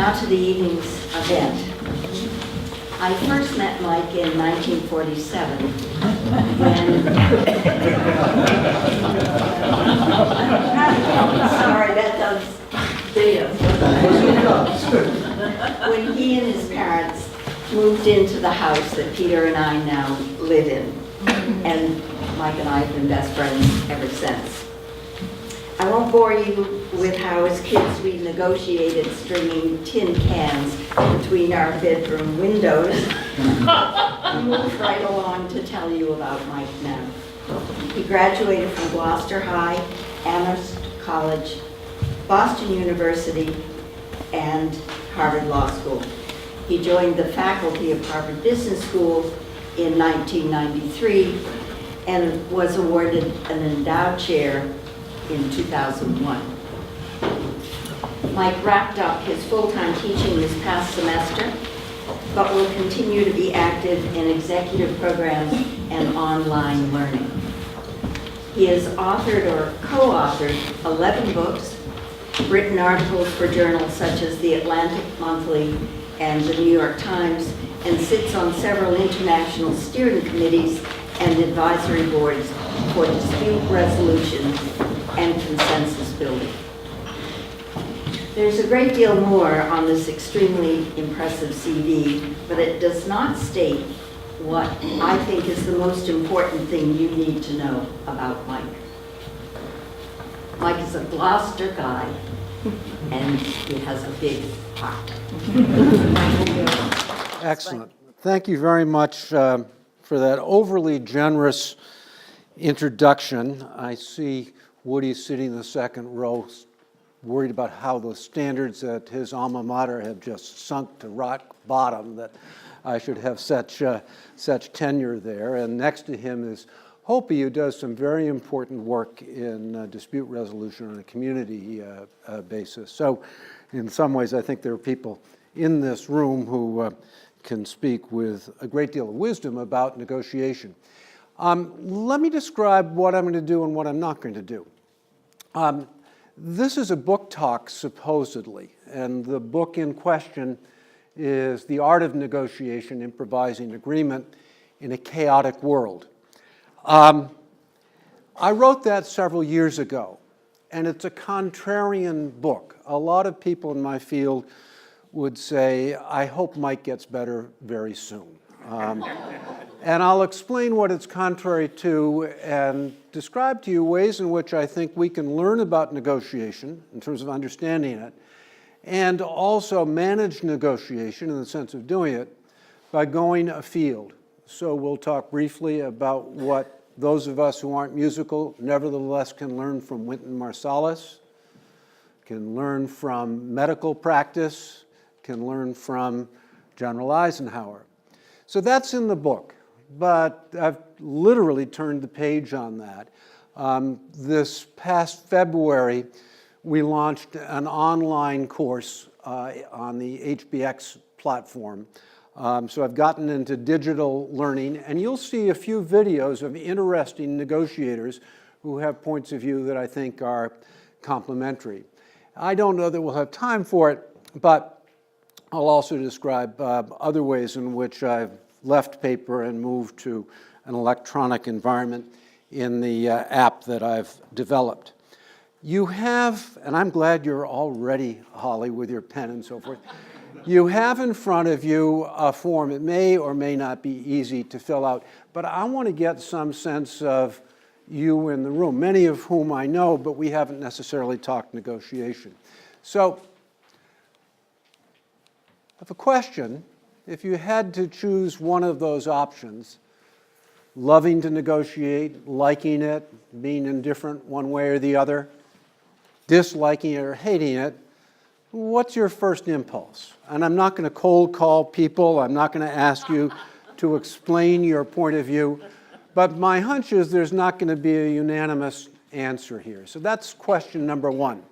Now to the evening's event. I first met Mike in 1947 when... Sorry, that does dance. When he and his parents moved into the house that Peter and I now live in. And Mike and I have been best friends ever since. I won't bore you with how as kids we negotiated stringing tin cans between our bedroom windows. I'll move right along to tell you about Mike now. He graduated from Gloucester High, Amherst College, Boston University, and Harvard Law School. He joined the faculty of Harvard Business School in 1993 and was awarded an endowed chair in 2001. Mike wrapped up his full-time teaching this past semester, but will continue to be active in executive programs and online learning. He has authored or co-authored 11 books, written articles for journals such as The Atlantic Monthly and the New York Times, and sits on several international steering committees and advisory boards for dispute resolution and consensus building. There's a great deal more on this extremely impressive CV, but it does not state what I think is the most important thing you need to know about Mike. Mike is a Gloucester guy, and he has a big heart. Excellent. Thank you very much for that overly generous introduction. I see Woody sitting in the second row, worried about how the standards at his alma mater have just sunk to rock bottom, that I should have such tenure there. And next to him is Hopi, who does some very important work in dispute resolution on a community basis. So in some ways, I think there are people in this room who can speak with a great deal of wisdom about negotiation. Let me describe what I'm going to do and what I'm not going to do. This is a book talk, supposedly, and the book in question is The Art of Negotiation, Improvising Agreement in a Chaotic World. I wrote that several years ago, and it's a contrarian book. A lot of people in my field would say, I hope Mike gets better very soon. And I'll explain what it's contrary to and describe to you ways in which I think we can learn about negotiation in terms of understanding it, and also manage negotiation in the sense of doing it by going afield. So we'll talk briefly about what those of us who aren't musical nevertheless can learn from Wynton Marsalis, can learn from medical practice, can learn from General Eisenhower. So that's in the book, but I've literally turned the page on that. This past February, we launched an online course on the HBX platform. So I've gotten into digital learning, and you'll see a few videos of interesting negotiators who have points of view that I think are complementary. I don't know that we'll have time for it, but I'll also describe other ways in which I've left paper and moved to an electronic environment in the app that I've developed. You have, and I'm glad you're all ready, Holly, with your pen and so forth. You have in front of you a form. It may or may not be easy to fill out, but I want to get some sense of you in the room, many of whom I know, but we haven't necessarily talked negotiation. So I have a question. If you had to choose one of those options, loving to negotiate, liking it, being indifferent one way or the other, disliking it or hating it, what's your first impulse? And I'm not going to cold call people. I'm not going to ask you to explain your point of view. But my hunch is there's not going to be a unanimous answer here. So that's question number one.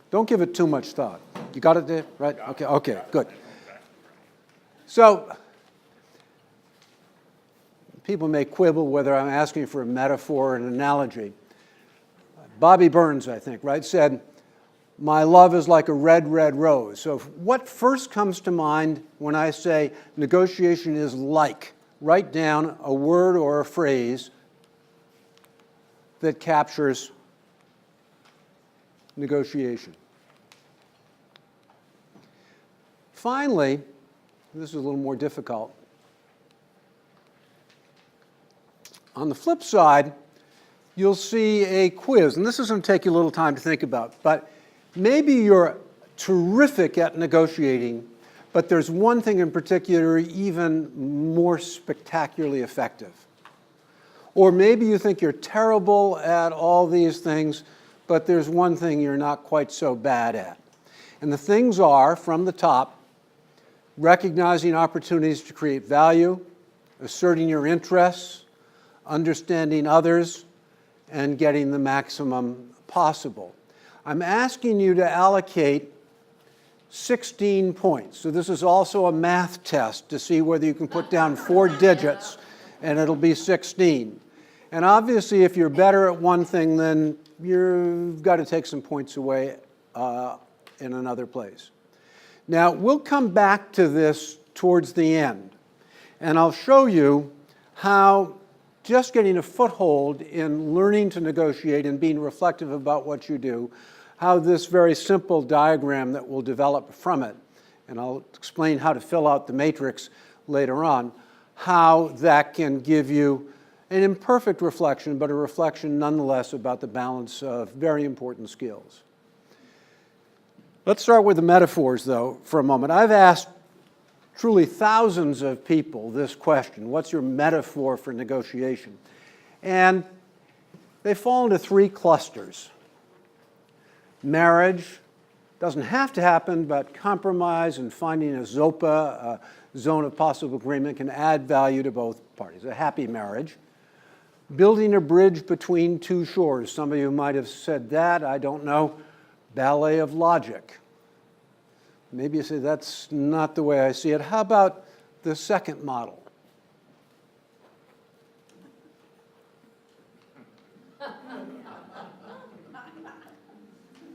Don't give it too much thought. You got it there, right? Okay, good. So people may quibble whether I'm asking for a metaphor or an analogy. Bobby Burns, I think, right, said, my love is like a red, red rose. So what first comes to mind when I say negotiation is like? Write down a word or a phrase that captures negotiation. Finally, this is a little more difficult. On the flip side, you'll see a quiz, and this is going to take you a little time to think about, but maybe you're terrific at negotiating, but there's one thing in particular even more spectacularly effective. Or maybe you think you're terrible at all these things, but there's one thing you're not quite so bad at. And the things are, from the top, recognizing opportunities to create value, asserting your interests, understanding others, and getting the maximum possible. I'm asking you to allocate 16 points. So this is also a math test to see whether you can put down 4 digits and it'll be 16. And obviously, if you're better at one thing, then you've got to take some points away in another place. Now, we'll come back to this towards the end, and I'll show you how just getting a foothold in learning to negotiate and being reflective about what you do, how this very simple diagram that will develop from it, and I'll explain how to fill out the matrix later on, how that can give you an imperfect reflection, but a reflection nonetheless about the balance of very important skills. Let's start with the metaphors, though, for a moment. I've asked truly thousands of people this question: what's your metaphor for negotiation? And they fall into 3 clusters. Marriage doesn't have to happen, but compromise and finding a ZOPA, a zone of possible agreement, can add value to both parties. A happy marriage. Building a bridge between 2 shores. Some of you might have said that, I don't know. Ballet of logic. Maybe you say, that's not the way I see it. How about the second model?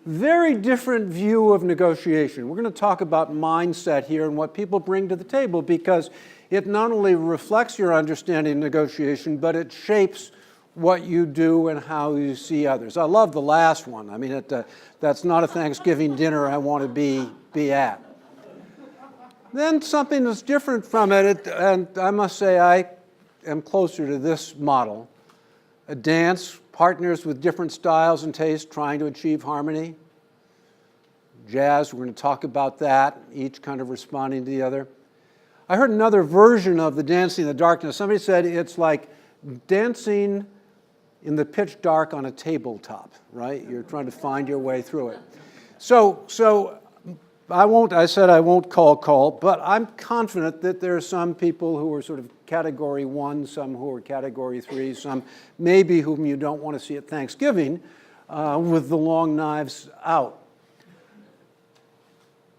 Very different view of negotiation. We're going to talk about mindset here and what people bring to the table, because it not only reflects your understanding of negotiation, but it shapes what you do and how you see others. I love the last one. I mean, that's not a Thanksgiving dinner I want to be at. Then something that's different from it, and I must say I am closer to this model. A dance, partners with different styles and tastes trying to achieve harmony. Jazz, we're going to talk about that, each kind of responding to the other. I heard another version of the dancing in the darkness. Somebody said it's like dancing in the pitch dark on a tabletop, right? You're trying to find your way through it. So I said I won't call, but I'm confident that there are some people who are sort of category 1, some who are category 3, some maybe whom you don't want to see at Thanksgiving with the long knives out.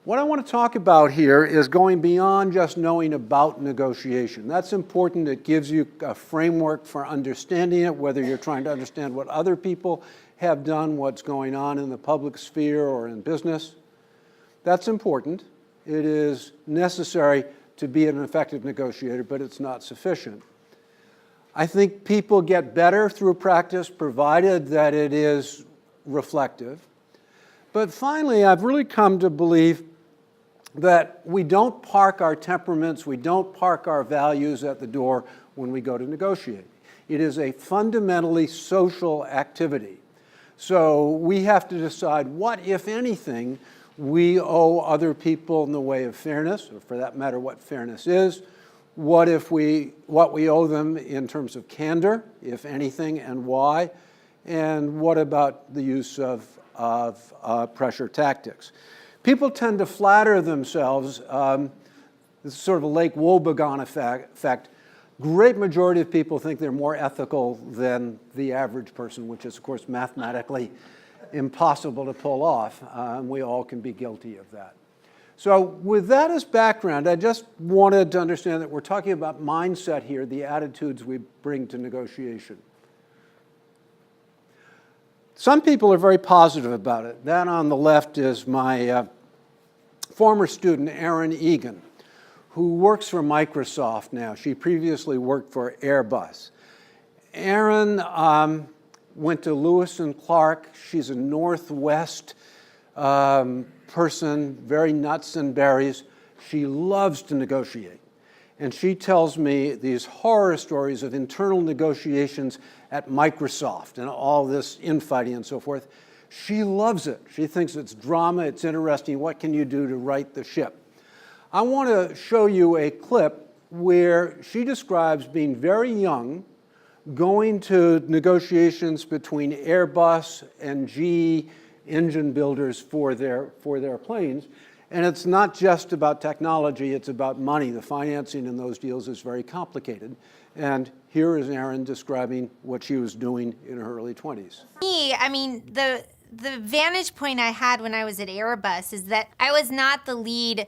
What I want to talk about here is going beyond just knowing about negotiation. That's important. It gives you a framework for understanding it, whether you're trying to understand what other people have done, what's going on in the public sphere or in business. That's important. It is necessary to be an effective negotiator, but it's not sufficient. I think people get better through practice, provided that it is reflective. But finally, I've really come to believe that we don't park our temperaments, we don't park our values at the door when we go to negotiate. It is a fundamentally social activity. So we have to decide what, if anything, we owe other people in the way of fairness, or for that matter, what fairness is. What we owe them in terms of candor, if anything, and why. And what about the use of pressure tactics? People tend to flatter themselves. This is sort of a Lake Wobegon effect. Great majority of people think they're more ethical than the average person, which is, of course, mathematically impossible to pull off. We all can be guilty of that. So with that as background, I just wanted to understand that we're talking about mindset here, the attitudes we bring to negotiation. Some people are very positive about it. That on the left is my former student, Erin Egan, who works for Microsoft now. She previously worked for Airbus. Erin went to Lewis and Clark. She's a Northwest person, very nuts and berries. She loves to negotiate. And she tells me these horror stories of internal negotiations at Microsoft and all this infighting and so forth. She loves it. She thinks it's drama, it's interesting. What can you do to right the ship? I want to show you a clip where she describes being very young, going to negotiations between Airbus and GE engine builders for their planes. And it's not just about technology, it's about money. The financing in those deals is very complicated. And here is Erin describing what she was doing in her early 20s. I mean, the vantage point I had when I was at Airbus is that I was not the lead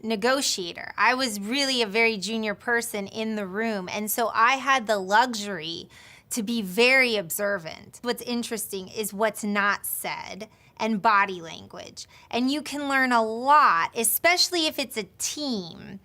negotiator. I was really a very junior person in the room. And so I had the luxury to be very observant. What's interesting is what's not said and body language. And you can learn a lot, especially if it's a team.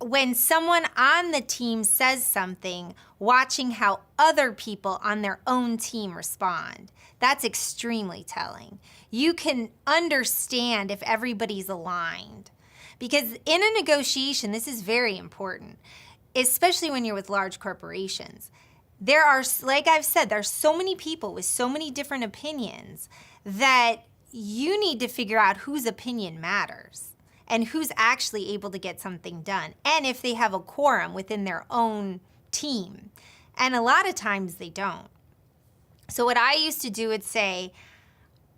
When someone on the team says something, watching how other people on their own team respond, that's extremely telling. You can understand if everybody's aligned. Because in a negotiation, this is very important, especially when you're with large corporations. There are, like I've said, there's so many people with so many different opinions that you need to figure out whose opinion matters and who's actually able to get something done, and if they have a quorum within their own team. And a lot of times they don't. So what I used to do is say,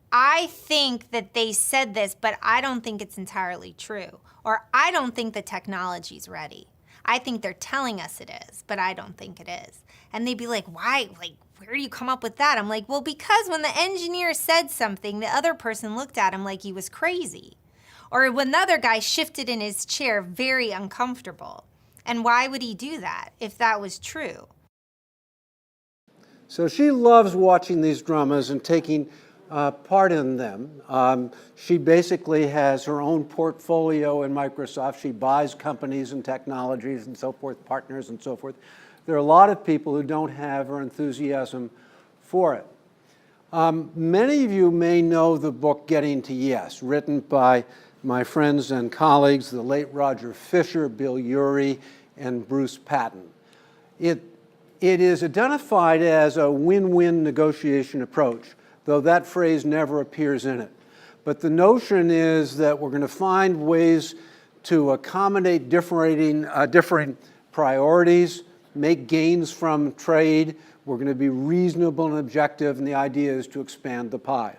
I think that they said this, but I don't think it's entirely true. Or I don't think the technology's ready. I think they're telling us it is, but I don't think it is. And they'd be like, why? Like, where do you come up with that? I'm like, well, because when the engineer said something, the other person looked at him like he was crazy. Or when the other guy shifted in his chair, very uncomfortable. And why would he do that if that was true? So she loves watching these dramas and taking part in them. She basically has her own portfolio in Microsoft. She buys companies and technologies and so forth, partners and so forth. There are a lot of people who don't have her enthusiasm for it. Many of you may know the book Getting to Yes, written by my friends and colleagues, the late Roger Fisher, Bill Urey, and Bruce Patton. It is identified as a win-win negotiation approach, though that phrase never appears in it. But the notion is that we're going to find ways to accommodate differing priorities, make gains from trade. We're going to be reasonable and objective, and the idea is to expand the pie.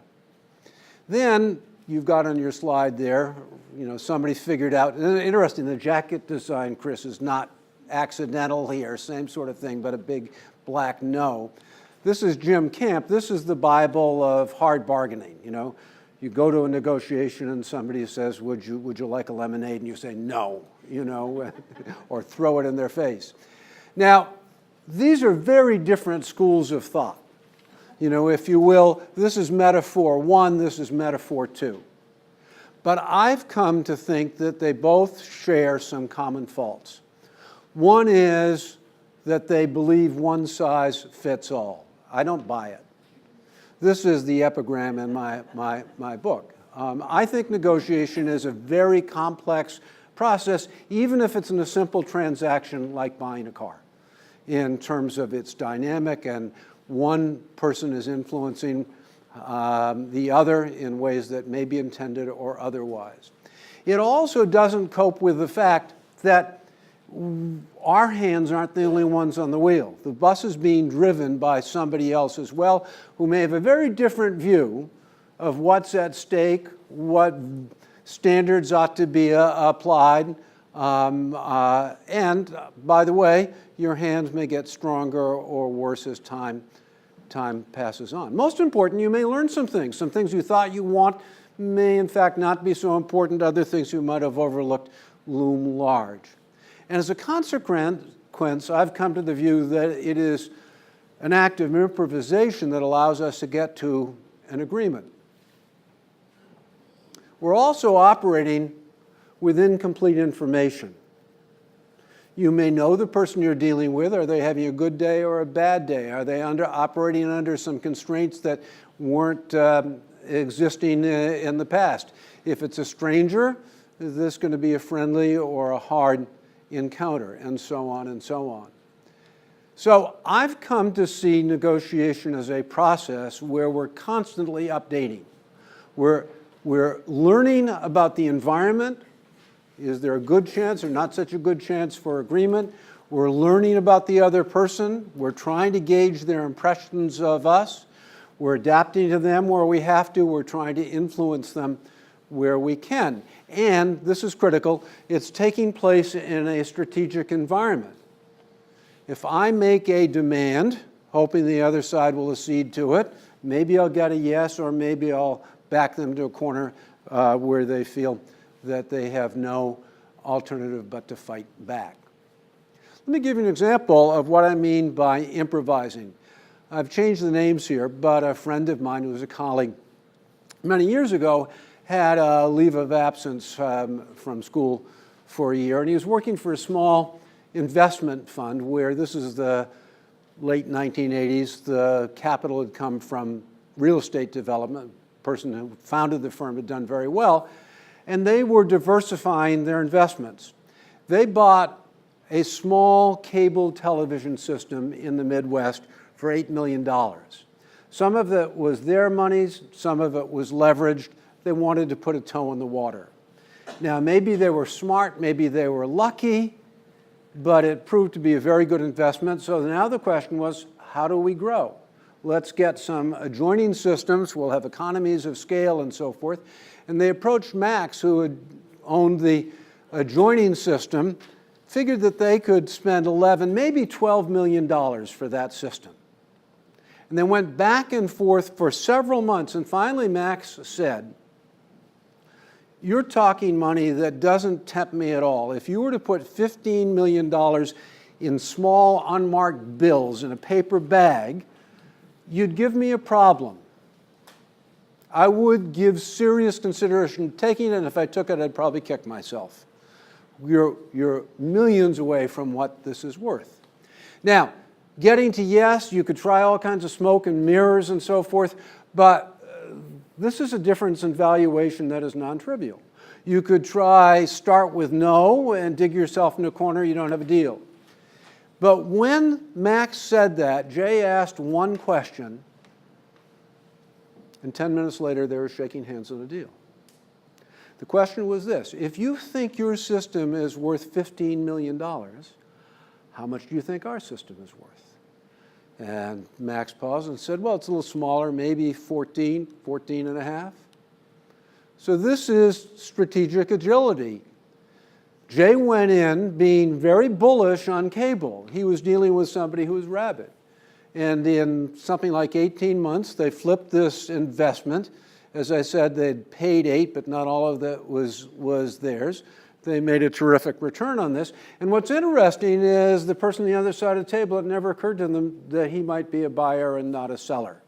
Then you've got on your slide there, somebody figured out, interesting, the jacket design, Chris, is not accidental here, same sort of thing, but a big black no. This is Jim Camp. This is the Bible of hard bargaining. You go to a negotiation and somebody says, would you like a lemonade? And you say no, or throw it in their face. Now, these are very different schools of thought. If you will, this is metaphor 1, this is metaphor 2. But I've come to think that they both share some common faults. One is that they believe one size fits all. I don't buy it. This is the epigram in my book. I think negotiation is a very complex process, even if it's in a simple transaction like buying a car, in terms of its dynamic, and one person is influencing the other in ways that may be intended or otherwise. It also doesn't cope with the fact that our hands aren't the only ones on the wheel. The bus is being driven by somebody else as well, who may have a very different view of what's at stake, what standards ought to be applied, and by the way, your hands may get stronger or worse as time passes on. Most important, you may learn some things. Some things you thought you want may in fact not be so important. Other things you might have overlooked loom large. And as a consequence, I've come to the view that it is an act of improvisation that allows us to get to an agreement. We're also operating with incomplete information. You may know the person you're dealing with. Are they having a good day or a bad day? Are they operating under some constraints that weren't existing in the past? If it's a stranger, is this going to be a friendly or a hard encounter? And so on and so on. So I've come to see negotiation as a process where we're constantly updating. We're learning about the environment. Is there a good chance or not such a good chance for agreement? We're learning about the other person. We're trying to gauge their impressions of us. We're adapting to them where we have to. We're trying to influence them where we can. And this is critical, it's taking place in a strategic environment. If I make a demand, hoping the other side will accede to it, maybe I'll get a yes, or maybe I'll back them to a corner where they feel that they have no alternative but to fight back. Let me give you an example of what I mean by improvising. I've changed the names here, but a friend of mine who was a colleague many years ago had a leave of absence from school for a year, and he was working for a small investment fund where, this is the late 1980s, the capital had come from real estate development. The person who founded the firm had done very well, and they were diversifying their investments. They bought a small cable television system in the Midwest for $8 million. Some of it was their monies, some of it was leveraged. They wanted to put a toe in the water. Now, maybe they were smart, maybe they were lucky, but it proved to be a very good investment. So now the question was, how do we grow? Let's get some adjoining systems. We'll have economies of scale and so forth. And they approached Max, who had owned the adjoining system, figured that they could spend $11, maybe $12 million for that system. And they went back and forth for several months. And finally, Max said, "You're talking money that doesn't tempt me at all. If you were to put $15 million in small unmarked bills in a paper bag, you'd give me a problem. I would give serious consideration to taking it, and if I took it, I'd probably kick myself. You're millions away from what this is worth." Now, getting to yes, you could try all kinds of smoke and mirrors and so forth, but this is a difference in valuation that is non-trivial. You could start with no and dig yourself in a corner, you don't have a deal. But when Max said that, Jay asked one question, and 10 minutes later they were shaking hands on a deal. The question was this: if you think your system is worth $15 million, how much do you think our system is worth? And Max paused and said, well, it's a little smaller, maybe 14 and a half. So this is strategic agility. Jay went in being very bullish on cable. He was dealing with somebody who was rabid. And in something like 18 months, they flipped this investment. As I said, they'd paid $8, but not all of that was theirs. They made a terrific return on this. And what's interesting is the person on the other side of the table, it never occurred to them that he might be a buyer and not a seller.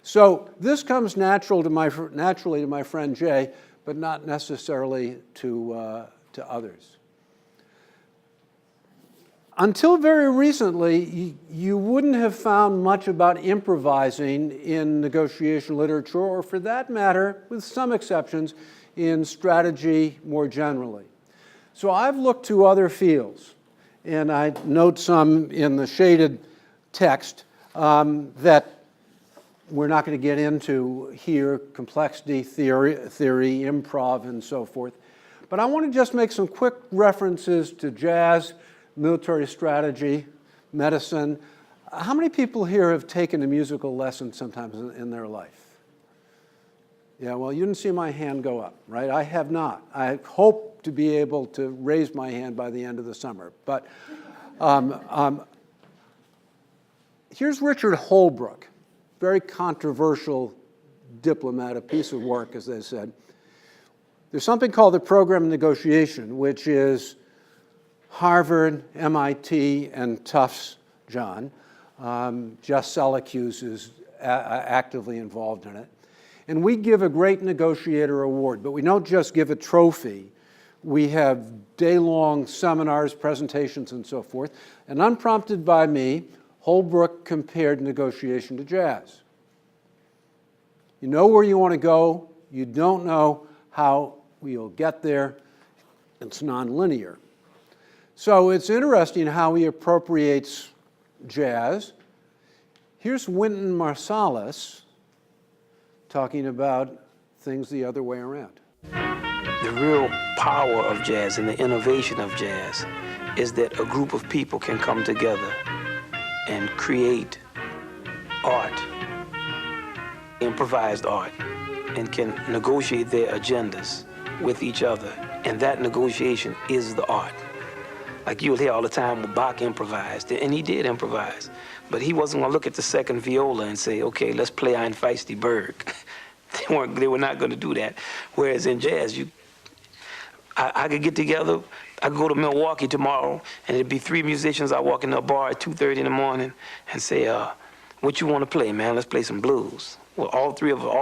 So this comes naturally to my friend Jay, but not necessarily to others. Until very recently, you wouldn't have found much about improvising in negotiation literature, or for that matter, with some exceptions, in strategy more generally. So I've looked to other fields, and I note some in the shaded text that we're not going to get into here: complexity theory, improv, and so forth. But I want to just make some quick references to jazz, military strategy, medicine. How many people here have taken a musical lesson sometimes in their life? Yeah, well, you didn't see my hand go up, right? I have not. I hope to be able to raise my hand by the end of the summer. But here's Richard Holbrooke, very controversial diplomat, a piece of work, as they said. There's something called the program of negotiation, which is Harvard, MIT, and Tufts, John, Jess Sellecuse is actively involved in it. And we give a Great Negotiator Award, but we don't just give a trophy. We have day-long seminars, presentations, and so forth. And unprompted by me, Holbrook compared negotiation to jazz. You know where you want to go. You don't know how you'll get there. It's nonlinear. So it's interesting how he appropriates jazz. Here's Wynton Marsalis talking about things the other way around. The real power of jazz and the innovation of jazz is that a group of people can come together and create art, improvised art, and can negotiate their agendas with each other. And that negotiation is the art. Like you'll hear all the time when Bach improvised, and he did improvise, but he wasn't gonna look at the second viola and say, okay, let's play Ein Feisty Berg. They were not gonna do that. Whereas in jazz, I could get together, I could go to Milwaukee tomorrow, and it'd be 3 musicians. I walk into a bar at 2:30 in the morning and say, what you wanna play, man? Let's play some blues. Well, all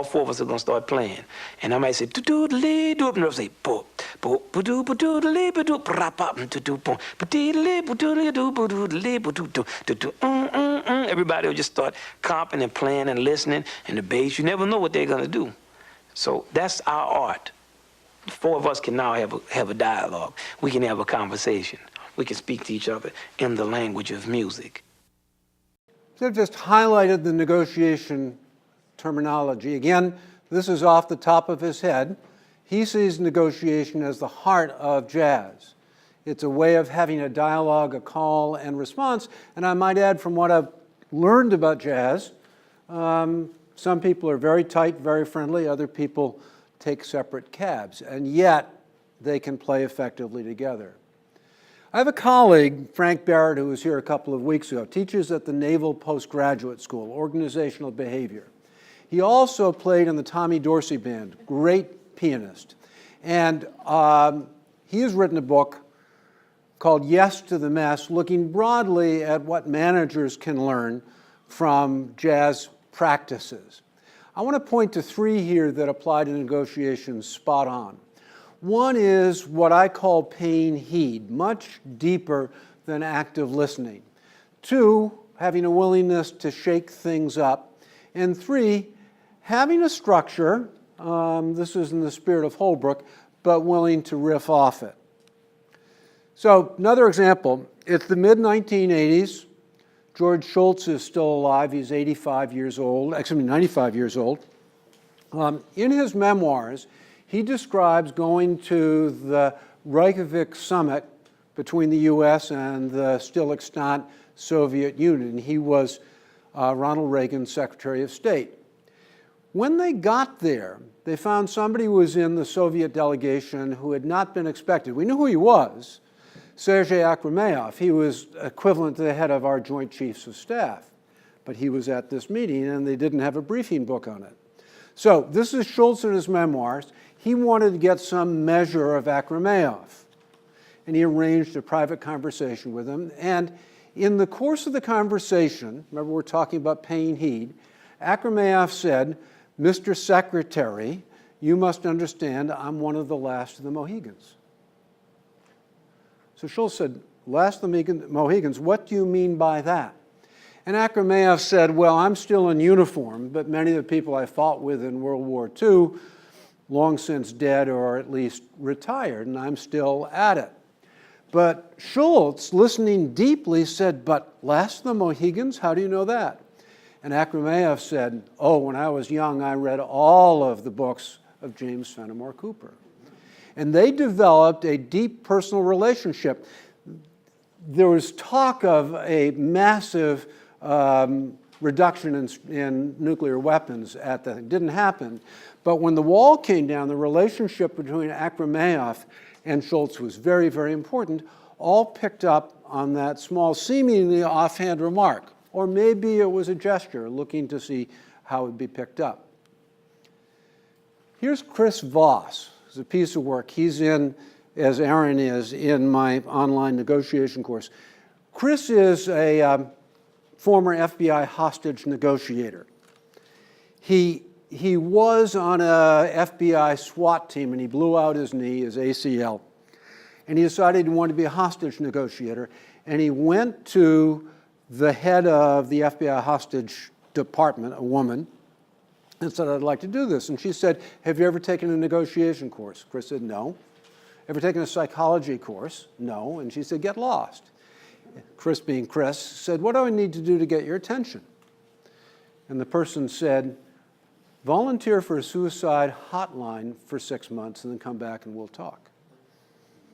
4 of us are gonna start playing. And I might say, do-do-do-lee-do, and they'll say, everybody will just start comping and playing and listening, and the bass, you never know what they're gonna do. So that's our art. The 4 of us can now have a dialogue. We can have a conversation. We can speak to each other in the language of music. So I've just highlighted the negotiation terminology. Again, this is off the top of his head. He sees negotiation as the heart of jazz. It's a way of having a dialogue, a call and response. And I might add, from what I've learned about jazz, some people are very tight, very friendly. Other people take separate cabs, and yet they can play effectively together. I have a colleague, Frank Barrett, who was here a couple of weeks ago, teaches at the Naval Postgraduate School, Organizational Behavior. He also played in the Tommy Dorsey Band, great pianist. And he has written a book called Yes to the Mess, looking broadly at what managers can learn from jazz practices. I want to point to 3 here that apply to negotiations spot on. One is what I call paying heed, much deeper than active listening. 2, having a willingness to shake things up. And 3, having a structure, this is in the spirit of Holbrook, but willing to riff off it. So another example, it's the mid-1980s. George Shultz is still alive. He's 85 years old, actually 95 years old. In his memoirs, he describes going to the Reykjavik summit between the US and the still extant Soviet Union. He was Ronald Reagan's Secretary of State. When they got there, they found somebody who was in the Soviet delegation who had not been expected. We knew who he was, Sergei Akrameyev. He was equivalent to the head of our Joint Chiefs of Staff. But he was at this meeting, and they didn't have a briefing book on it. So this is Shultz in his memoirs. He wanted to get some measure of Akrameyev, and he arranged a private conversation with him. And in the course of the conversation, remember we're talking about paying heed, Akrameyev said, "Mr. Secretary, you must understand I'm one of the last of the Mohegans." So Shultz said, "Last of the Mohegans, what do you mean by that?" And Akrameyev said, "Well, I'm still in uniform, but many of the people I fought with in World War II, long since dead or at least retired, and I'm still at it." But Shultz, listening deeply, said, "But last of the Mohegans, how do you know that?" And Akrameyev said, "Oh, when I was young, I read all of the books of James Fenimore Cooper." And they developed a deep personal relationship. There was talk of a massive reduction in nuclear weapons at that. It didn't happen. But when the wall came down, the relationship between Akrameyev and Shultz was very, very important, all picked up on that small, seemingly offhand remark. Or maybe it was a gesture looking to see how it would be picked up. Here's Chris Voss. It's a piece of work he's in, as Aaron is, in my online negotiation course. Chris is a former FBI hostage negotiator. He was on a FBI SWAT team, and he blew out his knee, his ACL, and he decided he wanted to be a hostage negotiator, and he went to the head of the FBI hostage department, a woman, and said, I'd like to do this. And she said, have you ever taken a negotiation course? Chris said, no. Ever taken a psychology course? No. And she said, get lost. Chris, being Chris, said, what do I need to do to get your attention? And the person said, volunteer for a suicide hotline for 6 months and then come back and we'll talk.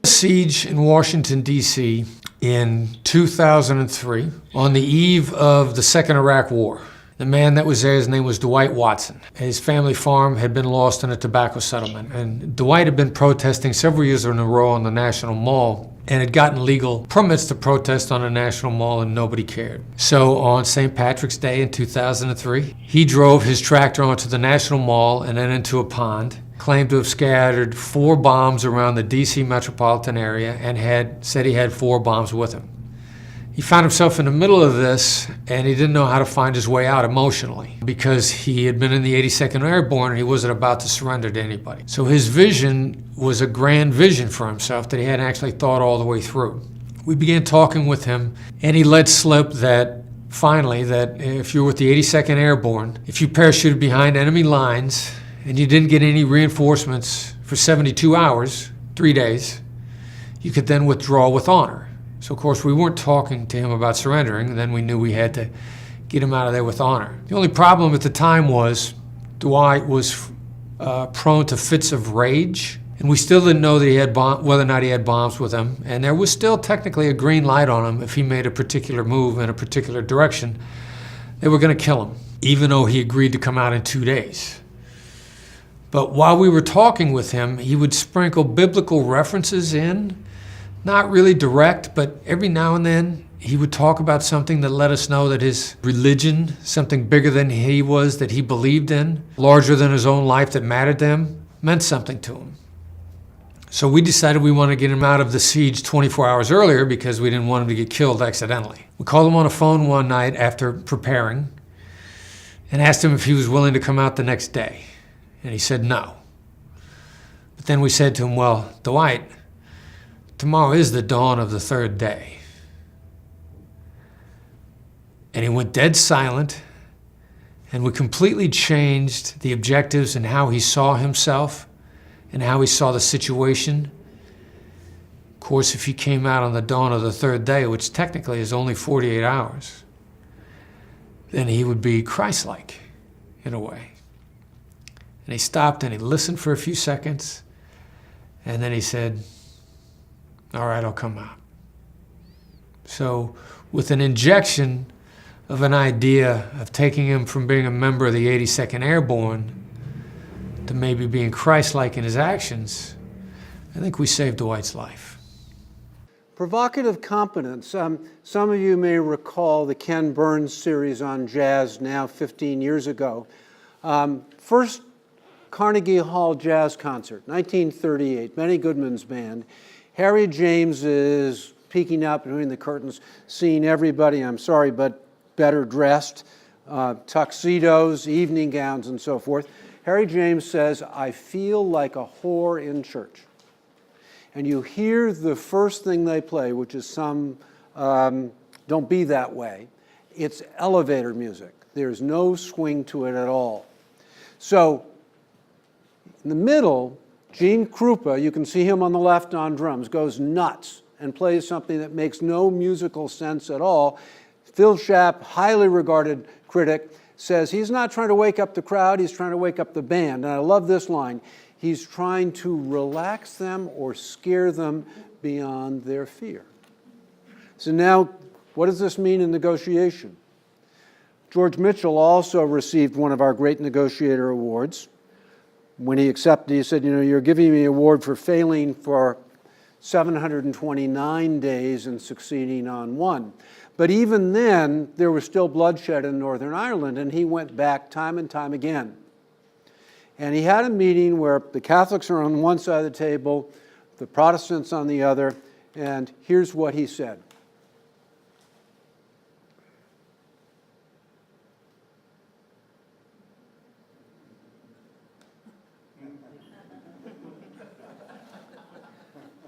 Siege in Washington, D.C. in 2003, on the eve of the Second Iraq War. The man that was there, his name was Dwight Watson. His family farm had been lost in a tobacco settlement, and Dwight had been protesting several years in a row on the National Mall and had gotten legal permits to protest on the National Mall, and nobody cared. So on St. Patrick's Day in 2003, he drove his tractor onto the National Mall and then into a pond, claimed to have scattered 4 bombs around the D.C. metropolitan area, and had said he had 4 bombs with him. He found himself in the middle of this, and he didn't know how to find his way out emotionally because he had been in the 82nd Airborne and he wasn't about to surrender to anybody. So his vision was a grand vision for himself that he hadn't actually thought all the way through. We began talking with him, and he let slip that finally that if you're with the 82nd Airborne, if you parachuted behind enemy lines and you didn't get any reinforcements for 72 hours, 3 days, you could then withdraw with honor. So, of course, we weren't talking to him about surrendering, and then we knew we had to get him out of there with honor. The only problem at the time was Dwight was prone to fits of rage, and we still didn't know that he had whether or not he had bombs with him, and there was still technically a green light on him if he made a particular move in a particular direction. They were going to kill him, even though he agreed to come out in 2 days. But while we were talking with him, he would sprinkle biblical references in. Not really direct, but every now and then he would talk about something that let us know that his religion, something bigger than he was, that he believed in, larger than his own life that mattered to him, meant something to him. So we decided we wanted to get him out of the siege 24 hours earlier because we didn't want him to get killed accidentally. We called him on the phone one night after preparing and asked him if he was willing to come out the next day. And he said no. But then we said to him, well, Dwight, tomorrow is the dawn of the 3rd day. And he went dead silent, and we completely changed the objectives and how he saw himself and how he saw the situation. Of course, if he came out on the dawn of the 3rd day, which technically is only 48 hours, then he would be Christ-like in a way. And he stopped and he listened for a few seconds, and then he said, all right, I'll come out. So with an injection of an idea of taking him from being a member of the 82nd Airborne to maybe being Christ-like in his actions, I think we saved Dwight's life. Provocative competence. Some of you may recall the Ken Burns series on jazz now 15 years ago. First Carnegie Hall Jazz Concert, 1938, Benny Goodman's band. Harry James is peeking out between the curtains, seeing everybody, I'm sorry, but better dressed, tuxedos, evening gowns, and so forth. Harry James says, I feel like a whore in church. And you hear the first thing they play, which is some Don't Be That Way. It's elevator music. There's no swing to it at all. So in the middle, Gene Krupa, you can see him on the left on drums, goes nuts and plays something that makes no musical sense at all. Phil Schaap, highly regarded critic, says he's not trying to wake up the crowd, he's trying to wake up the band. And I love this line, he's trying to relax them or scare them beyond their fear. So now, what does this mean in negotiation? George Mitchell also received one of our great negotiator awards. When he accepted, he said, you're giving me an award for failing for 729 days and succeeding on one. But even then, there was still bloodshed in Northern Ireland, and he went back time and time again. And he had a meeting where the Catholics are on one side of the table, the Protestants on the other, and here's what he said.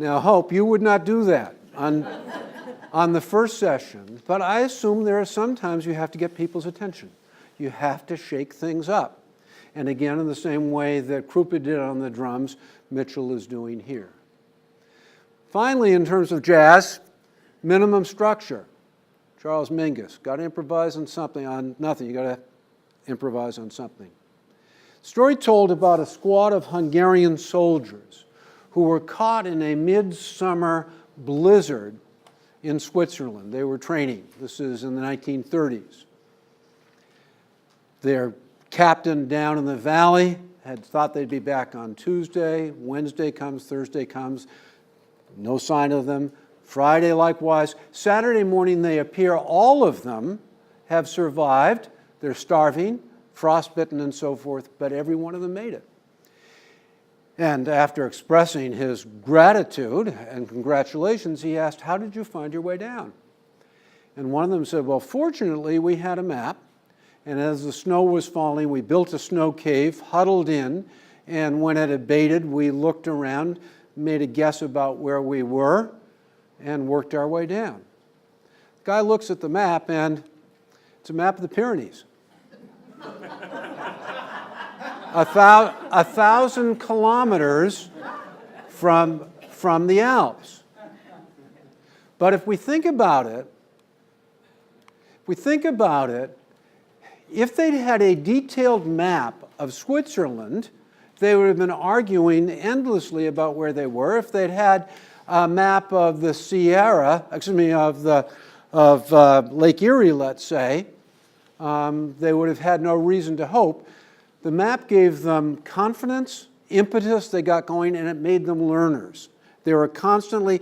Now, Hope, you would not do that on the first session, but I assume there are some times you have to get people's attention. You have to shake things up. And again, in the same way that Krupa did on the drums, Mitchell is doing here. Finally, in terms of jazz, minimum structure. Charles Mingus, got to improvise on something, on nothing, you got to improvise on something. Story told about a squad of Hungarian soldiers who were caught in a midsummer blizzard in Switzerland. They were training. This is in the 1930s. Their captain down in the valley had thought they'd be back on Tuesday. Wednesday comes, Thursday comes, no sign of them. Friday likewise. Saturday morning they appear. All of them have survived. They're starving, frostbitten and so forth, but every one of them made it. And after expressing his gratitude and congratulations, he asked, "How did you find your way down?" And one of them said, "Well, fortunately, we had a map, and as the snow was falling, we built a snow cave, huddled in, and when it abated, we looked around, made a guess about where we were, and worked our way down." The guy looks at the map, and it's a map of the Pyrenees. 1,000 kilometers from the Alps. But if we think about it, if they'd had a detailed map of Switzerland, they would have been arguing endlessly about where they were. If they'd had a map of the Sierra, of Lake Erie, let's say, they would have had no reason to hope. The map gave them confidence, impetus, they got going, and it made them learners. They were constantly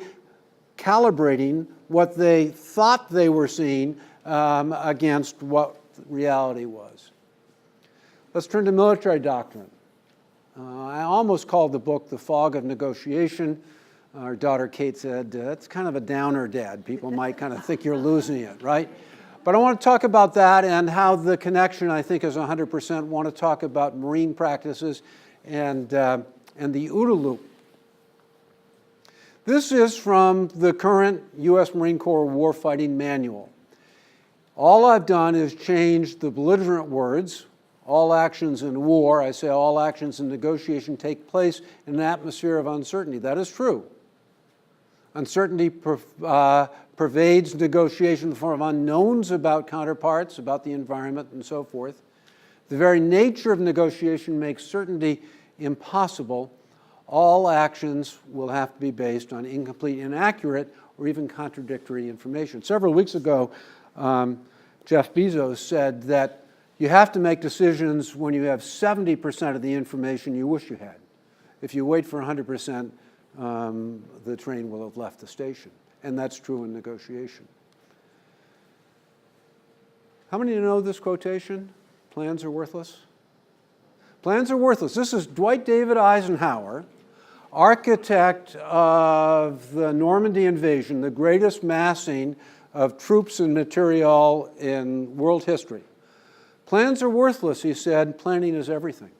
calibrating what they thought they were seeing against what reality was. Let's turn to military doctrine. I almost called the book The Fog of Negotiation. Our daughter Kate said, "That's kind of a downer, Dad. People might kind of think you're losing it," right? But I want to talk about that and how the connection, I think, is 100%. Want to talk about marine practices and the OODA loop. This is from the current U.S. Marine Corps Warfighting Manual. All I've done is change the belligerent words. All actions in war, I say all actions in negotiation take place in an atmosphere of uncertainty. That is true. Uncertainty pervades negotiation in the form of unknowns about counterparts, about the environment, and so forth. The very nature of negotiation makes certainty impossible. All actions will have to be based on incomplete, inaccurate, or even contradictory information. Several weeks ago, Jeff Bezos said that you have to make decisions when you have 70% of the information you wish you had. If you wait for 100%, the train will have left the station. And that's true in negotiation. How many of you know this quotation? Plans are worthless. Plans are worthless. This is Dwight David Eisenhower, architect of the Normandy invasion, the greatest massing of troops and material in world history. Plans are worthless, he said. Planning is everything.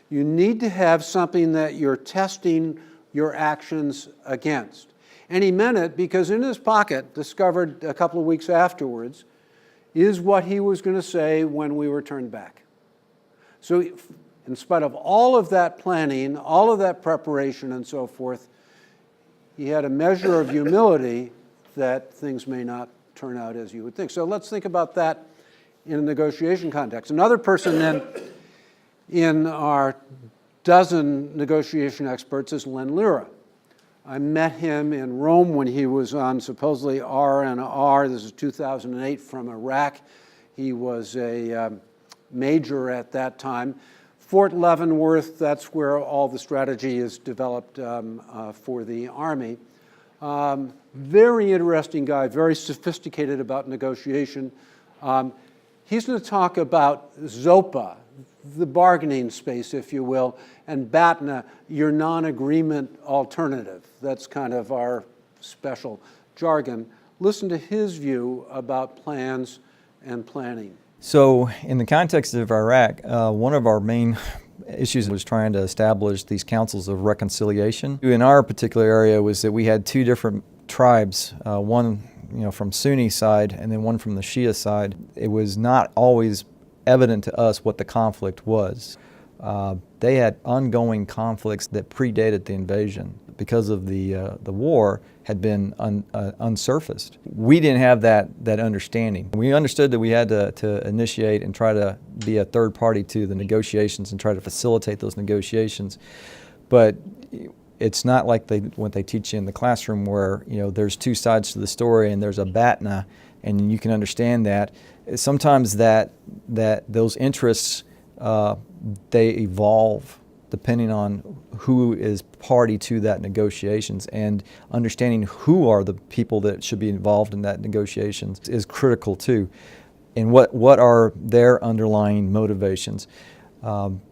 You need to have something that you're testing your actions against. And he meant it because in his pocket, discovered a couple of weeks afterwards, is what he was going to say when we were turned back. So in spite of all of that planning, all of that preparation and so forth, he had a measure of humility that things may not turn out as you would think. So let's think about that in a negotiation context. Another person then in our dozen negotiation experts is Len Lira. I met him in Rome when he was on supposedly R&R. This is 2008 from Iraq. He was a major at that time. Fort Leavenworth, that's where all the strategy is developed for the Army. Very interesting guy, very sophisticated about negotiation. He's going to talk about ZOPA, the bargaining space, if you will, and BATNA, your non-agreement alternative. That's kind of our special jargon. Listen to his view about plans and planning. So in the context of Iraq, one of our main issues was trying to establish these councils of reconciliation. In our particular area was that we had two different tribes, one from Sunni side and then one from the Shia side. It was not always evident to us what the conflict was. They had ongoing conflicts that predated the invasion because of the war had been unsurfaced. We didn't have that understanding. We understood that we had to initiate and try to be a third party to the negotiations and try to facilitate those negotiations. But it's not like what they teach you in the classroom where there's two sides to the story and there's a BATNA and you can understand that. Sometimes those interests they evolve depending on who is party to that negotiations, and understanding who are the people that should be involved in that negotiations is critical too. And what are their underlying motivations?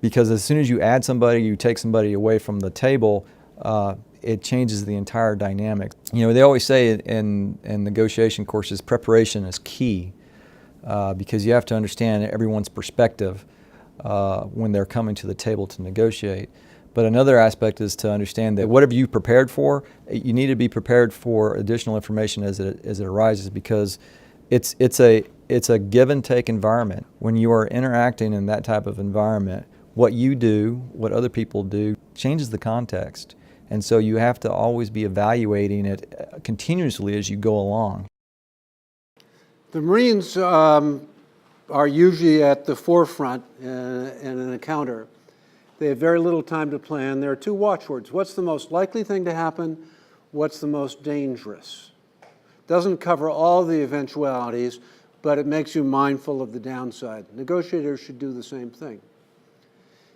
Because as soon as you add somebody, you take somebody away from the table, it changes the entire dynamic. They always say in negotiation courses, preparation is key, because you have to understand everyone's perspective when they're coming to the table to negotiate. But another aspect is to understand that whatever you prepared for, you need to be prepared for additional information as it arises, because it's a give and take environment. When you are interacting in that type of environment, what you do, what other people do, changes the context. And so you have to always be evaluating it continuously as you go along. The Marines are usually at the forefront in an encounter. They have very little time to plan. There are two watchwords. What's the most likely thing to happen? What's the most dangerous? Doesn't cover all the eventualities, but it makes you mindful of the downside. Negotiators should do the same thing.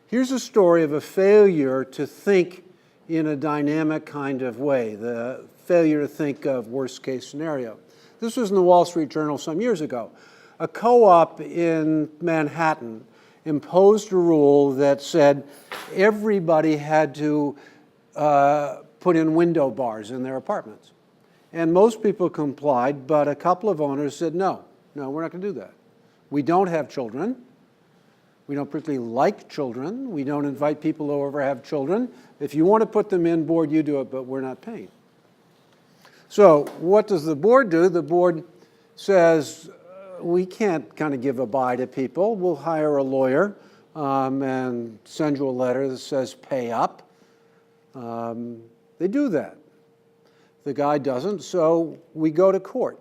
Here's a story of a failure to think in a dynamic kind of way, the failure to think of worst case scenario. This was in the Wall Street Journal some years ago. A co-op in Manhattan imposed a rule that said everybody had to put in window bars in their apartments. And most people complied, but a couple of owners said, no, we're not going to do that. We don't have children. We don't particularly like children. We don't invite people over to have children. If you want to put them in, board, you do it, but we're not paying. So what does the board do? The board says, we can't kind of give a bye to people. We'll hire a lawyer and send you a letter that says pay up. They do that. The guy doesn't, so we go to court.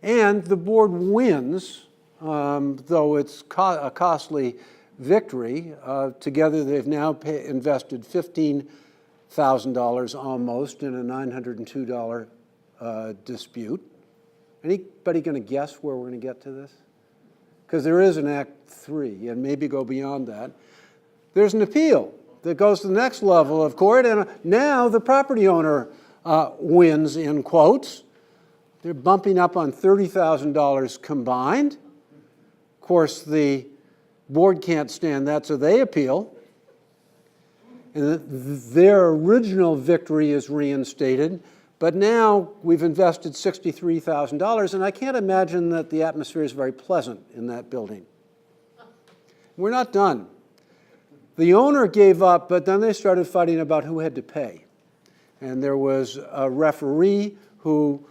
And the board wins, though it's a costly victory. Together they've now invested $15,000 almost in a $902 dispute. Anybody going to guess where we're going to get to this? Because there is an Act 3, and maybe go beyond that. There's an appeal that goes to the next level of court, and now the property owner wins, in quotes. They're bumping up on $30,000 combined. Of course, the board can't stand that, so they appeal. And their original victory is reinstated. But now we've invested $63,000, and I can't imagine that the atmosphere is very pleasant in that building. We're not done. The owner gave up, but then they started fighting about who had to pay. And there was a referee who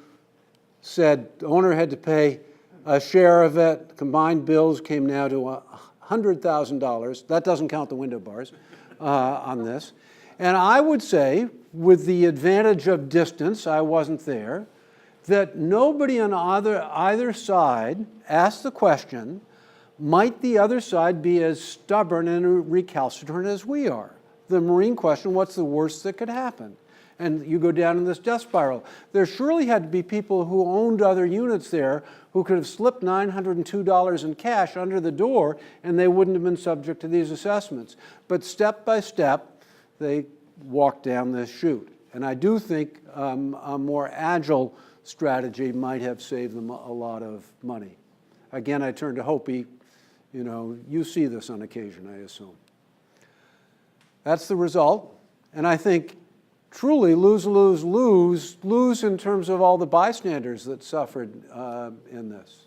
said the owner had to pay a share of it. Combined bills came now to $100,000. That doesn't count the window bars on this. And I would say, with the advantage of distance, I wasn't there, that nobody on either side asked the question, might the other side be as stubborn and recalcitrant as we are? The Marine question, what's the worst that could happen? And you go down in this death spiral. There surely had to be people who owned other units there who could have slipped $902 in cash under the door, and they wouldn't have been subject to these assessments. But step by step, they walked down this chute. And I do think a more agile strategy might have saved them a lot of money. Again, I turn to Hopi. You see this on occasion, I assume. That's the result. And I think truly lose, lose, lose, lose in terms of all the bystanders that suffered in this.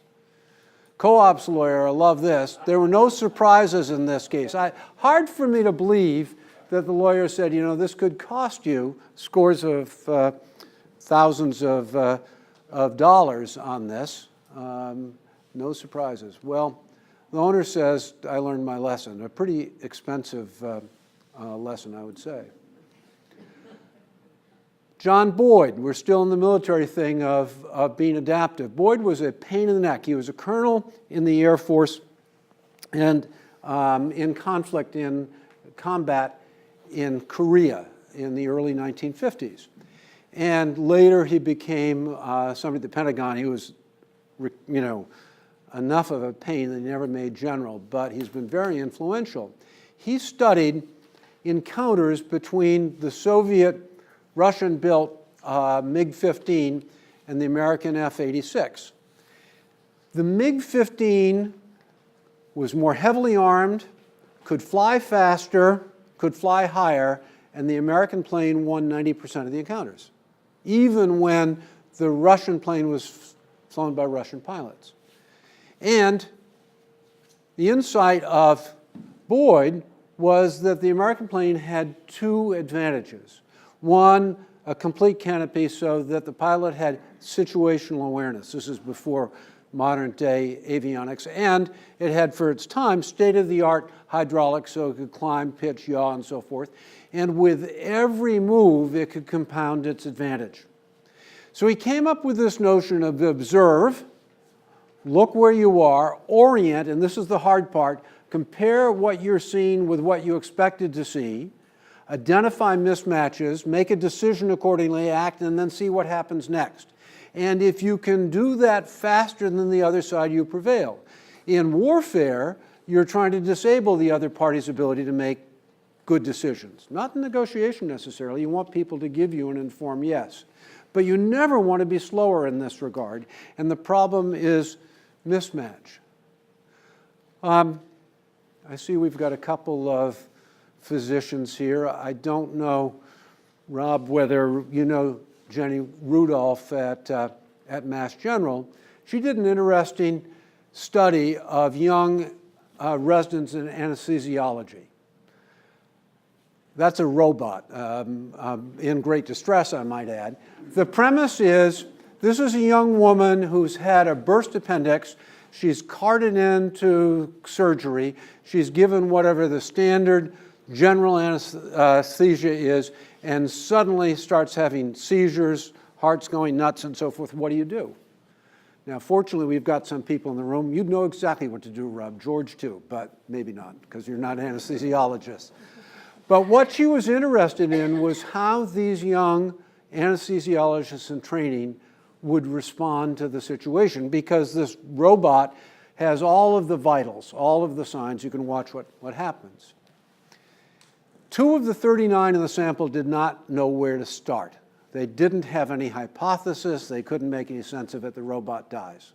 co-ops lawyer, I love this. There were no surprises in this case. Hard for me to believe that the lawyer said, you know, this could cost you scores of thousands of dollars on this. No surprises. Well, the owner says, I learned my lesson. A pretty expensive lesson, I would say. John Boyd, we're still in the military thing of being adaptive. Boyd was a pain in the neck. He was a colonel in the Air Force and in conflict, in combat in Korea in the early 1950s. And later he became somebody at the Pentagon. He was, you know, enough of a pain that he never made general, but he's been very influential. He studied encounters between the Soviet Russian-built MiG-15 and the American F-86. The MiG-15 was more heavily armed, could fly faster, could fly higher, and the American plane won 90% of the encounters, even when the Russian plane was flown by Russian pilots. And the insight of Boyd was that the American plane had two advantages. One, a complete canopy so that the pilot had situational awareness. This is before modern day avionics. And it had, for its time, state-of-the-art hydraulics so it could climb, pitch, yaw, and so forth. And with every move, it could compound its advantage. So he came up with this notion of observe, look where you are, orient, and this is the hard part, compare what you're seeing with what you expected to see, identify mismatches, make a decision accordingly, act, and then see what happens next. And if you can do that faster than the other side, you prevail. In warfare, you're trying to disable the other party's ability to make good decisions. Not in negotiation necessarily. You want people to give you an informed yes. But you never want to be slower in this regard. And the problem is mismatch. I see we've got a couple of physicians here. I don't know, Rob, whether you know Jenny Rudolph at Mass General. She did an interesting study of young residents in anesthesiology. That's a robot in great distress, I might add. The premise is this is a young woman who's had a burst appendix. She's carted into surgery. She's given whatever the standard general anesthesia is, and suddenly starts having seizures, heart's going nuts, and so forth. What do you do? Now, fortunately, we've got some people in the room. You'd know exactly what to do, Rob. George, too, but maybe not, because you're not anesthesiologists. But what she was interested in was how these young anesthesiologists in training would respond to the situation, because this robot has all of the vitals, all of the signs. You can watch what happens. 2 of the 39 in the sample did not know where to start. They didn't have any hypothesis. They couldn't make any sense of it. The robot dies.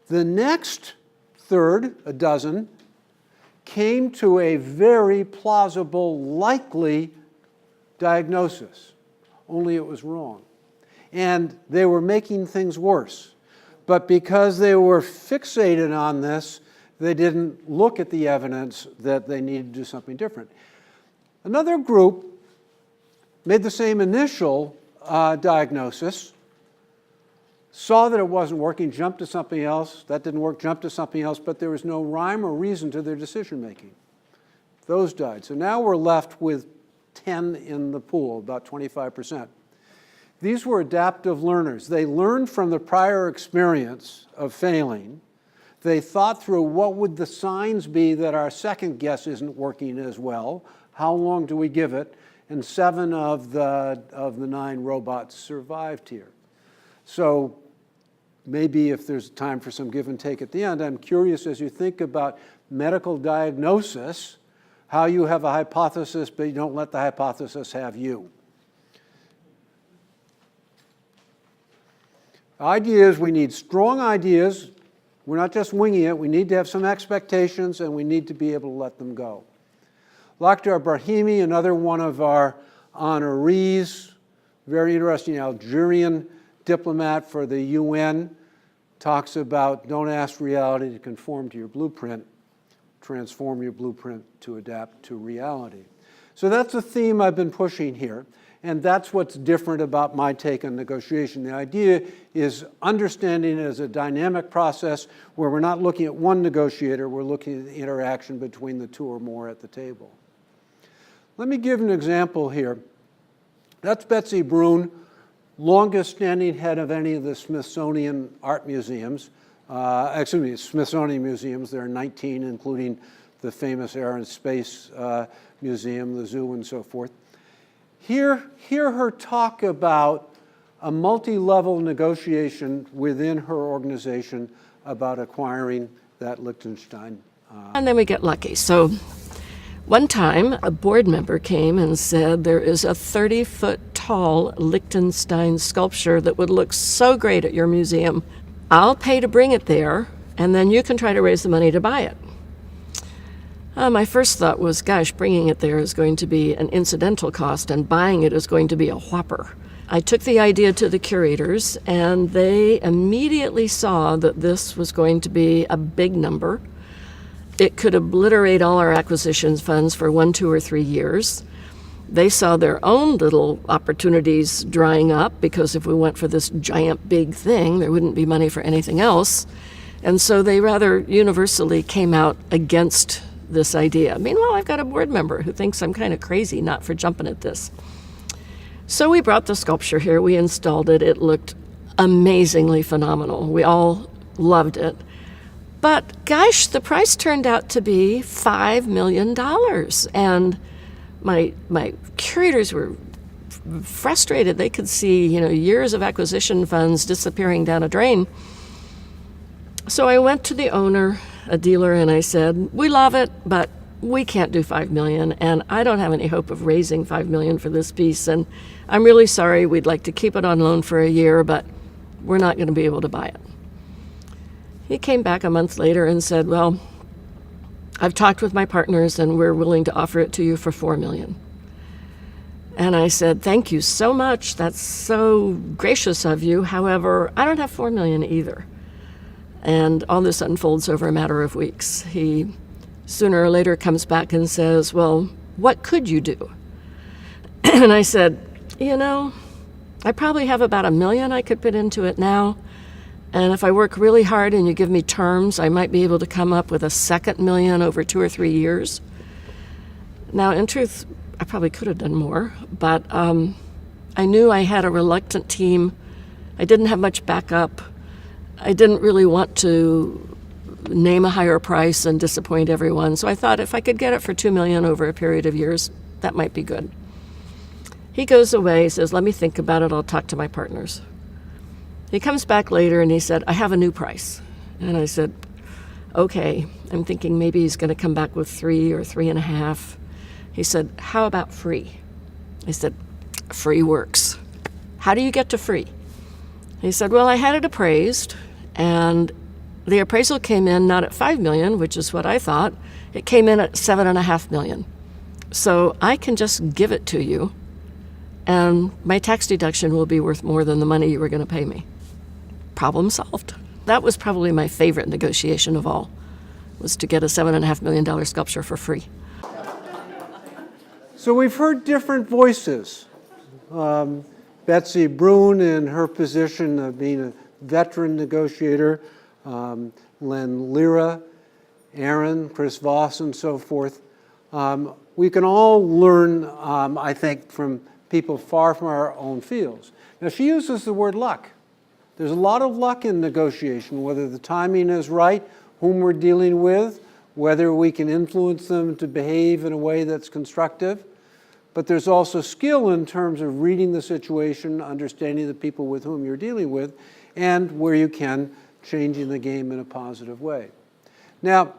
The next third, a dozen, came to a very plausible, likely diagnosis, only it was wrong. And they were making things worse. But because they were fixated on this, they didn't look at the evidence that they needed to do something different. Another group made the same initial diagnosis, saw that it wasn't working, jumped to something else. That didn't work, jumped to something else, but there was no rhyme or reason to their decision making. Those died. So now we're left with 10 in the pool, about 25%. These were adaptive learners. They learned from the prior experience of failing. They thought through what would the signs be that our second guess isn't working as well. How long do we give it? And 7 of the 9 robots survived here. So maybe if there's time for some give and take at the end, I'm curious as you think about medical diagnosis, how you have a hypothesis, but you don't let the hypothesis have you. Ideas, we need strong ideas. We're not just winging it. We need to have some expectations, and we need to be able to let them go. Lakhdar Brahimi, another one of our honorees, very interesting Algerian diplomat for the UN, talks about don't ask reality to conform to your blueprint, transform your blueprint to adapt to reality. So that's a theme I've been pushing here, and that's what's different about my take on negotiation. The idea is understanding it as a dynamic process where we're not looking at one negotiator, we're looking at the interaction between the two or more at the table. Let me give an example here. That's Betsy Brune, longest standing head of any of the Smithsonian art museums. Smithsonian museums. There are 19, including the famous Air and Space Museum, the zoo, and so forth. Hear her talk about a multi-level negotiation within her organization about acquiring that Liechtenstein. And then we get lucky. So one time, a board member came and said, there is a 30-foot tall Liechtenstein sculpture that would look so great at your museum. I'll pay to bring it there, and then you can try to raise the money to buy it. My first thought was, gosh, bringing it there is going to be an incidental cost, and buying it is going to be a whopper. I took the idea to the curators, and they immediately saw that this was going to be a big number. It could obliterate all our acquisitions funds for 1, 2, or 3 years. They saw their own little opportunities drying up, because if we went for this giant big thing, there wouldn't be money for anything else. And so they rather universally came out against this idea. Meanwhile, I've got a board member who thinks I'm kind of crazy not for jumping at this. So we brought the sculpture here, we installed it, it looked amazingly phenomenal. We all loved it. But gosh, the price turned out to be $5 million. And my curators were frustrated. They could see, years of acquisition funds disappearing down a drain. So I went to the owner, a dealer, and I said, we love it, but we can't do $5 million, and I don't have any hope of raising $5 million for this piece, and I'm really sorry. We'd like to keep it on loan for a year, but we're not going to be able to buy it. He came back a month later and said, well, I've talked with my partners, and we're willing to offer it to you for $4 million. And I said, thank you so much. That's so gracious of you. However, I don't have $4 million either. And all this unfolds over a matter of weeks. He sooner or later comes back and says, well, what could you do? And I said, I probably have about $1 million I could put into it now. And if I work really hard and you give me terms, I might be able to come up with a second $1 million over 2 or 3 years. Now, in truth, I probably could have done more, but I knew I had a reluctant team. I didn't have much backup. I didn't really want to name a higher price and disappoint everyone. So I thought if I could get it for $2 million over a period of years, that might be good. He goes away, says, let me think about it. I'll talk to my partners. He comes back later and he said, I have a new price. And I said, okay. I'm thinking maybe he's going to come back with 3 or 3.5. He said, how about free? I said, free works. How do you get to free? He said, well, I had it appraised, and the appraisal came in not at $5 million, which is what I thought. It came in at $7.5 million. So I can just give it to you, and my tax deduction will be worth more than the money you were going to pay me. Problem solved. That was probably my favorite negotiation of all, was to get a $7.5 million sculpture for free. So we've heard different voices. Betsy Brune in her position of being a veteran negotiator, Len Lira, Aaron, Chris Voss, and so forth. We can all learn, I think, from people far from our own fields. Now, she uses the word luck. There's a lot of luck in negotiation, whether the timing is right, whom we're dealing with, whether we can influence them to behave in a way that's constructive. But there's also skill in terms of reading the situation, understanding the people with whom you're dealing with, and where you can, changing the game in a positive way. Now,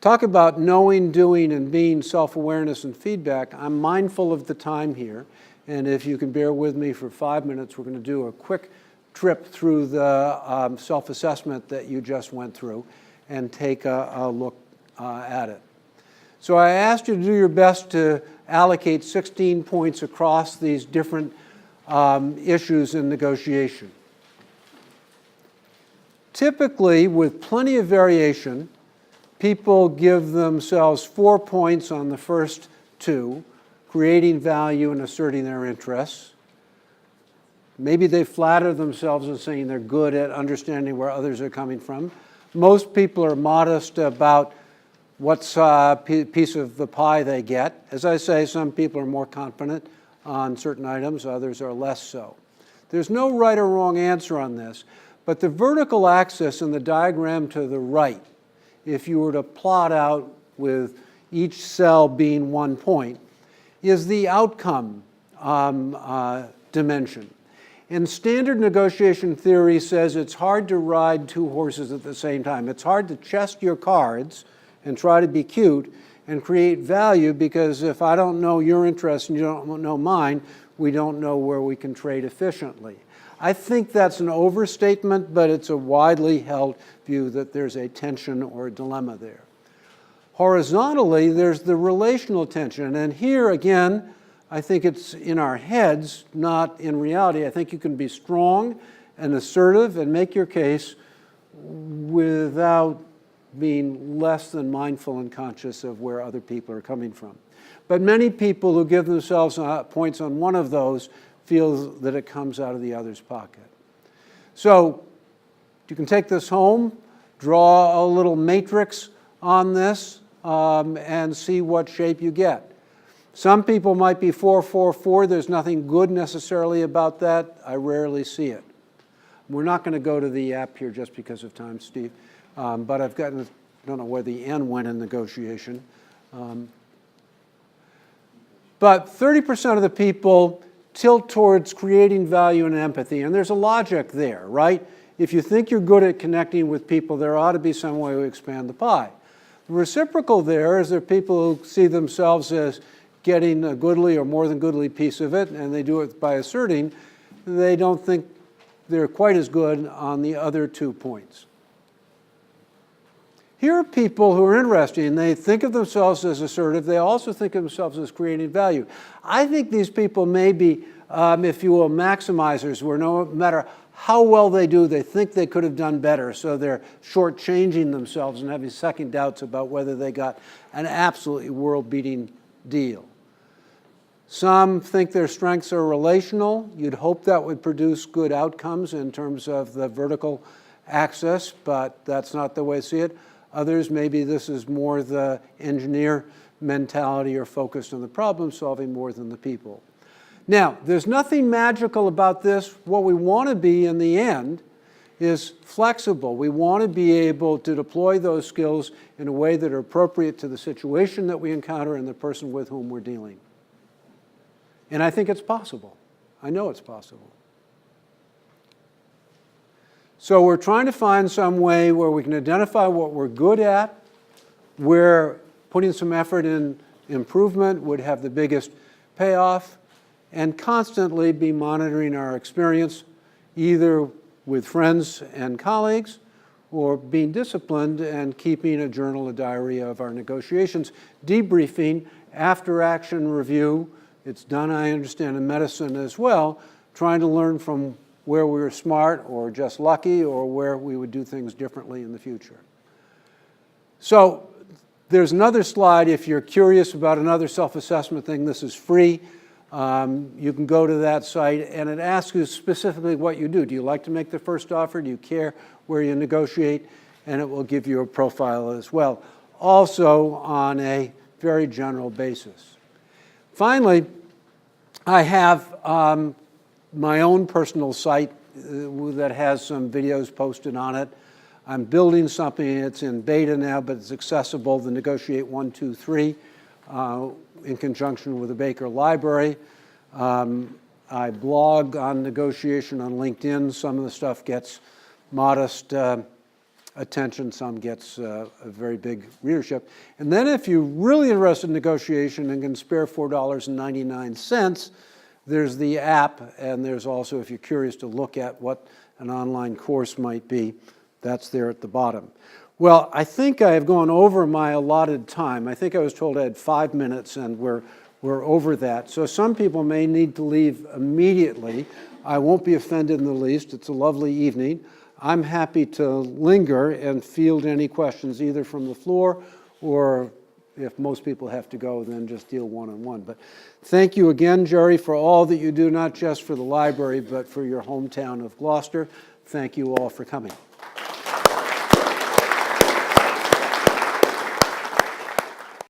talk about knowing, doing, and being, self-awareness and feedback. I'm mindful of the time here, and if you can bear with me for 5 minutes, we're going to do a quick trip through the self-assessment that you just went through and take a look at it. So I asked you to do your best to allocate 16 points across these different issues in negotiation. Typically, with plenty of variation, people give themselves 4 points on the first two, creating value and asserting their interests. Maybe they flatter themselves in saying they're good at understanding where others are coming from. Most people are modest about what's piece of the pie they get. As I say, some people are more confident on certain items, others are less so. There's no right or wrong answer on this, but the vertical axis in the diagram to the right, if you were to plot out with each cell being 1 point, is the outcome dimension. And standard negotiation theory says it's hard to ride two horses at the same time. It's hard to chest your cards and try to be cute and create value, because if I don't know your interests and you don't know mine, we don't know where we can trade efficiently. I think that's an overstatement, but it's a widely held view that there's a tension or a dilemma there. Horizontally, there's the relational tension, and here again, I think it's in our heads, not in reality. I think you can be strong and assertive and make your case without being less than mindful and conscious of where other people are coming from. But many people who give themselves points on one of those feel that it comes out of the other's pocket. So you can take this home, draw a little matrix on this, and see what shape you get. Some people might be 4-4-4. There's nothing good necessarily about that. I rarely see it. We're not going to go to the app here just because of time, Steve. But I don't know where the N went in negotiation. But 30% of the people tilt towards creating value and empathy. And there's a logic there, right? If you think you're good at connecting with people, there ought to be some way to expand the pie. The reciprocal there is there are people who see themselves as getting a goodly or more than goodly piece of it, and they do it by asserting they don't think they're quite as good on the other 2 points. Here are people who are interesting. They think of themselves as assertive. They also think of themselves as creating value. I think these people may be, if you will, maximizers, where no matter how well they do, they think they could have done better. So they're shortchanging themselves and having second doubts about whether they got an absolutely world-beating deal. Some think their strengths are relational. You'd hope that would produce good outcomes in terms of the vertical axis, but that's not the way I see it. Others, maybe this is more the engineer mentality or focused on the problem solving more than the people. Now, there's nothing magical about this. What we want to be in the end is flexible. We want to be able to deploy those skills in a way that are appropriate to the situation that we encounter and the person with whom we're dealing. And I think it's possible. I know it's possible. So we're trying to find some way where we can identify what we're good at, where putting some effort in improvement would have the biggest payoff, and constantly be monitoring our experience, either with friends and colleagues, or being disciplined and keeping a journal, a diary of our negotiations, debriefing, after action review. It's done, I understand, in medicine as well, trying to learn from where we were smart or just lucky or where we would do things differently in the future. So there's another slide. If you're curious about another self-assessment thing, this is free. You can go to that site, and it asks you specifically what you do. Do you like to make the first offer? Do you care where you negotiate? And it will give you a profile as well, also on a very general basis. Finally, I have my own personal site that has some videos posted on it. I'm building something. It's in beta now, but it's accessible, the Negotiate 123, in conjunction with the Baker Library. I blog on negotiation on LinkedIn. Some of the stuff gets modest attention, some gets a very big readership. And then if you're really interested in negotiation and can spare $4.99, there's the app, and there's also, if you're curious to look at what an online course might be, that's there at the bottom. Well, I think I have gone over my allotted time. I think I was told I had 5 minutes, and we're over that. So some people may need to leave immediately. I won't be offended in the least. It's a lovely evening. I'm happy to linger and field any questions either from the floor, or if most people have to go, then just deal one-on-one. But thank you again, Jerry, for all that you do, not just for the library, but for your hometown of Gloucester. Thank you all for coming.